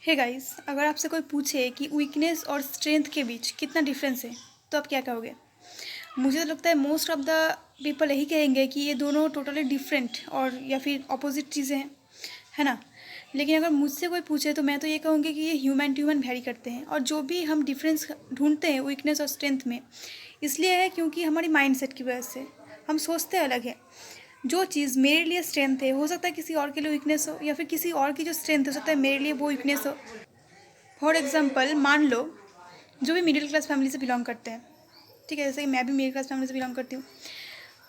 Hey guys, अगर आपसे कोई पूछे कि वीकनेस और स्ट्रेंथ के बीच कितना डिफरेंस है तो आप क्या कहोगे? मुझे तो लगता है मोस्ट ऑफ द पीपल यही कहेंगे कि ये दोनों टोटली डिफरेंट और या फिर अपोजिट चीज़ें हैं, है ना? लेकिन अगर मुझसे कोई पूछे तो मैं तो ये कहूँगी कि ये ह्यूमन टू ह्यूमन वैरी करते हैं, और जो भी हम डिफरेंस ढूंढते हैं वीकनेस और स्ट्रेंथ में, इसलिए है क्योंकि हमारी माइंडसेट की वजह से हम सोचते अलग हैं। जो चीज़ मेरे लिए स्ट्रेंथ है हो सकता है किसी और के लिए वीकनेस हो, या फिर किसी और की जो स्ट्रेंथ हो सकता है मेरे लिए वो वीकनेस हो। फॉर एग्जाम्पल मान लो, जो भी मिडिल क्लास फैमिली से बिलोंग करते हैं, ठीक है, जैसे कि मैं भी मिडिल क्लास फैमिली से बिलोंग करती हूँ,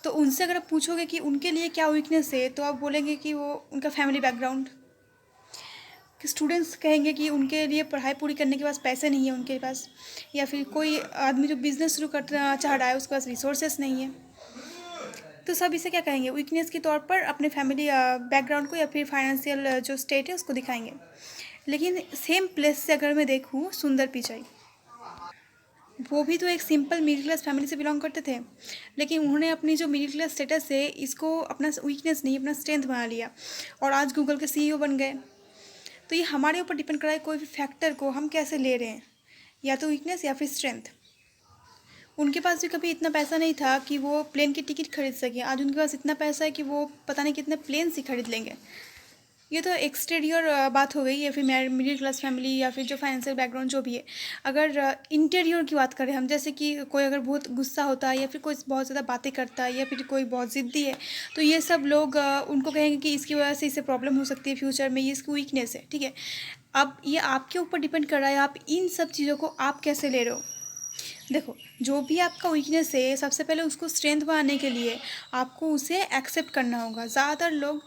तो उनसे अगर आप पूछोगे कि उनके लिए क्या वीकनेस है तो आप बोलेंगे कि वो उनका फैमिली बैकग्राउंड। कि स्टूडेंट्स कहेंगे कि उनके लिए पढ़ाई पूरी करने के पास पैसे नहीं है उनके पास, या फिर कोई आदमी जो बिज़नेस शुरू करना चाह रहा है उसके पास रिसोर्सेस नहीं है। तो सब इसे क्या कहेंगे, वीकनेस के तौर पर अपने फैमिली बैकग्राउंड को या फिर फाइनेंशियल जो स्टेट है उसको दिखाएंगे। लेकिन सेम प्लेस से अगर मैं देखूँ सुंदर पिचाई, वो भी तो एक सिंपल मिडिल क्लास फैमिली से बिलोंग करते थे, लेकिन उन्होंने अपनी जो मिडिल क्लास स्टेटस है इसको अपना वीकनेस नहीं अपना स्ट्रेंथ बना लिया, और आज गूगल के सीईओ बन गए। तो ये हमारे ऊपर डिपेंड कर रहा है कोई भी फैक्टर को हम कैसे ले रहे हैं, या तो वीकनेस या फिर स्ट्रेंथ। उनके पास भी कभी इतना पैसा नहीं था कि वो प्लेन की टिकट खरीद सके, आज उनके पास इतना पैसा है कि वो पता नहीं कितने प्लेन ही खरीद लेंगे। ये तो एक्सटीरियर बात हो गई, या फिर मिडिल क्लास फैमिली या फिर जो फाइनेंशियल बैकग्राउंड जो भी है। अगर इंटीरियर की बात करें हम, जैसे कि कोई अगर बहुत गुस्सा होता है या फिर कोई बहुत ज़्यादा बातें करता है या फिर कोई बहुत ज़िद्दी है, तो ये सब लोग उनको कहेंगे कि इसकी वजह से इसे प्रॉब्लम हो सकती है फ्यूचर में, ये इसकी वीकनेस है, ठीक है। अब ये आपके ऊपर डिपेंड कर रहा है आप इन सब चीज़ों को आप कैसे ले रहे हो। देखो, जो भी आपका वीकनेस है सबसे पहले उसको स्ट्रेंथ बनाने के लिए आपको उसे एक्सेप्ट करना होगा। ज़्यादातर लोग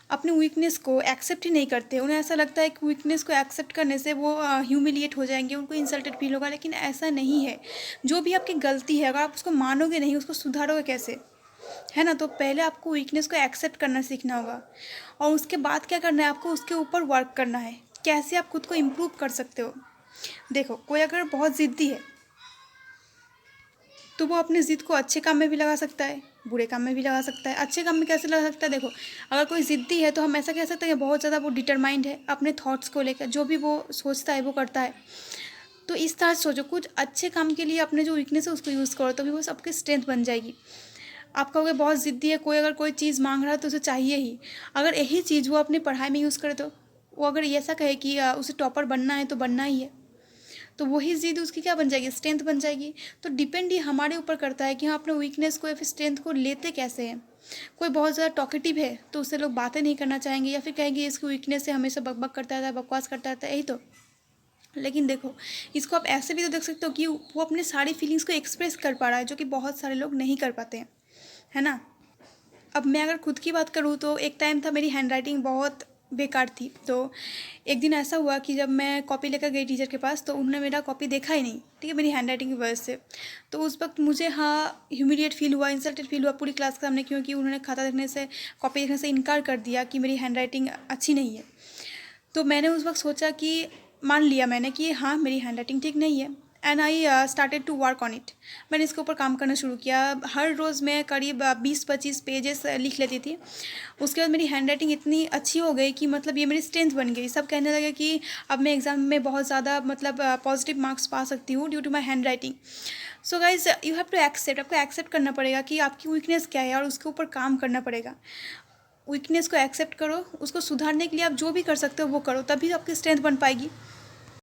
अपने वीकनेस को एक्सेप्ट ही नहीं करते, उन्हें ऐसा लगता है कि वीकनेस को एक्सेप्ट करने से वो ह्यूमिलिएट हो जाएंगे, उनको इंसल्टेड फील होगा, लेकिन ऐसा नहीं है। जो भी आपकी गलती है अगर आप उसको मानोगे नहीं, उसको सुधारोगे कैसे, है ना? तो पहले आपको वीकनेस को एक्सेप्ट करना सीखना होगा, और उसके बाद क्या करना है, आपको उसके ऊपर वर्क करना है। कैसे आप खुद को इम्प्रूव कर सकते हो। देखो, कोई अगर बहुत ज़िद्दी है तो वो अपनी ज़िद को अच्छे काम में भी लगा सकता है, बुरे काम में भी लगा सकता है। अच्छे काम में कैसे लगा सकता है, देखो, अगर कोई ज़िद्दी है तो हम ऐसा कह सकते हैं कि बहुत ज़्यादा वो डिटरमाइंड है अपने थॉट्स को लेकर, जो भी वो सोचता है वो करता है। तो इस तरह से सोचो, कुछ अच्छे काम के लिए अपने जो वीकनेस है उसको यूज़ करो, तभी वो सबकी स्ट्रेंथ बन जाएगी। आप कहोगे बहुत ज़िद्दी है, कोई अगर कोई चीज़ मांग रहा है तो उसे चाहिए ही। अगर यही चीज़ वो अपनी पढ़ाई में यूज़ करे, तो वो अगर ऐसा कहे कि उसे टॉपर बनना है तो बनना ही है, तो वही ज़िद उसकी क्या बन जाएगी, स्ट्रेंथ बन जाएगी। तो डिपेंड ये हमारे ऊपर करता है कि हम अपने वीकनेस को या फिर स्ट्रेंथ को लेते कैसे हैं। कोई बहुत ज़्यादा टॉकेटिव है तो उससे लोग बातें नहीं करना चाहेंगे, या फिर कहेंगे इसकी वीकनेस से हमेशा बकबक करता रहता है, बकवास करता रहता है, यही तो। लेकिन देखो, इसको आप ऐसे भी तो देख सकते हो कि वो अपने सारी फीलिंग्स को एक्सप्रेस कर पा रहा है, जो कि बहुत सारे लोग नहीं कर पाते हैं, है ना? अब मैं अगर खुद की बात करूँ तो एक टाइम था मेरी हैंडराइटिंग बहुत बेकार थी। तो एक दिन ऐसा हुआ कि जब मैं कॉपी लेकर गई टीचर के पास तो उन्होंने मेरा कॉपी देखा ही नहीं, ठीक है, मेरी हैंडराइटिंग की वजह से। तो उस वक्त मुझे हाँ ह्यूमिलिएट फील हुआ, इंसल्टेड फील हुआ पूरी क्लास के सामने, क्योंकि उन्होंने खाता देखने से, कॉपी देखने से इनकार कर दिया कि मेरी हैंडराइटिंग अच्छी नहीं है। तो मैंने उस वक्त सोचा कि मान लिया मैंने कि हाँ मेरी हैंडराइटिंग ठीक नहीं है, and I started to work on it. मैंने इसके ऊपर काम करना शुरू किया। हर रोज़ मैं करीब 20-25 पेजेस लिख लेती थी। उसके बाद मेरी हैंडराइटिंग इतनी अच्छी हो गई कि मतलब ये मेरी स्ट्रेंथ बन गई। सब कहने लगे कि अब मैं एग्ज़ाम में बहुत ज़्यादा मतलब पॉजिटिव मार्क्स पा सकती हूँ due to my handwriting. So guys, you have to accept, आपको एक्सेप्ट करना पड़ेगा कि आपकी वीकनेस क्या है और उसके ऊपर काम करना पड़ेगा। वीकनेस को एक्सेप्ट करो, उसको सुधारने के लिए आप जो भी कर सकते हो वो करो, तभी आपकी स्ट्रेंथ बन पाएगी।